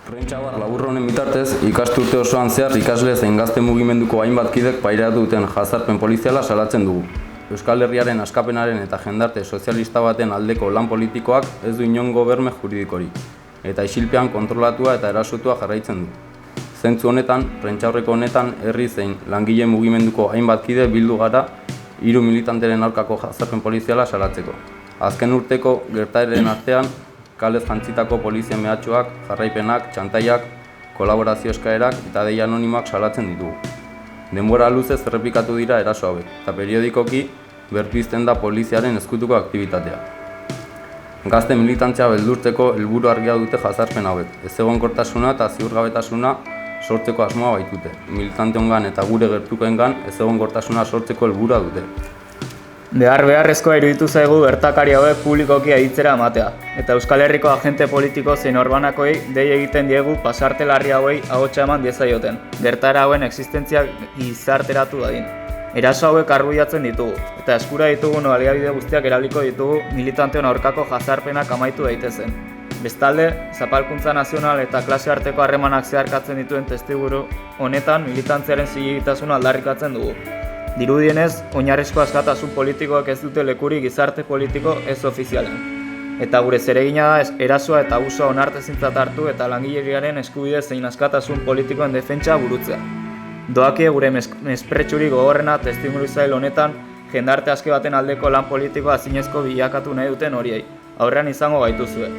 Prentsabar labur honen bitartez, ikasturte osoan zehar ikasle zein gazte mugimenduko hainbat kidek pairatu duten jazarpen poliziala salatzen dugu. Euskal Herriaren askapenaren eta jendarte sozialista baten aldeko lan politikoak ez du inongo berme juridikorik, eta isilpean kontrolatua eta erasotua jarraitzen du. Zentzu honetan, prentsaurreko honetan herri zein langile mugimenduko hainbat kide bildu gara 3 militanteren aurkako jazarpen poliziala salatzeko. Azken urteko gertaeren artean, kalez jantzitako polizia mehatxuak, jarraipenak, txantaiak, kolaborazio eskaerak eta dei anonimoak salatzen ditugu. Denbora luzez errepikatu dira eraso hauek, eta periodikoki berpizten da poliziaren ezkutuko aktibitatea. Gazte militantzia beldurtzeko helburu argia dute jazarpen hauek, ezegonkortasuna eta ziurgabetasuna sortzeko asmoa baitute. Militanteongan eta gure gertukoengan ezegonkortasuna sortzeko helburua dute. Beharrezkoa iruditu zaigu gertakari hauek publikoki aditzera ematea, eta Euskal Herriko agente politiko zein orbanakoei dei egiten diegu pasarte larri hauei ahotsa eman diezaioten, gertaera hauen existentzia gizarteratu dadin. Eraso hauek arbuiatzen ditugu, eta eskura ditugun baliabide guztiak erabiliko ditugu militanteon aurkako jazarpenak amaitu daitezen. Bestalde, zapalkuntza nazional eta klase arteko harremanak zeharkatzen dituen testiguru honetan militantziaren zilegitasuna aldarrikatzen dugu. Dirudienez, oinarrizko askatasun politikoak ez dute lekurik gizarte politiko ez ofizialean. Eta gure zeregina da erasoa eta abusoa onartezintzat hartu eta langileriaren eskubide zein askatasun politikoen defentsa burutzea. Doakie gure mespretxurik gogorrena testimonizail honetan jendarte aske baten aldeko lan politikoa zinezko bilakatu nahi duten horiei. Aurrean izango gaituzue.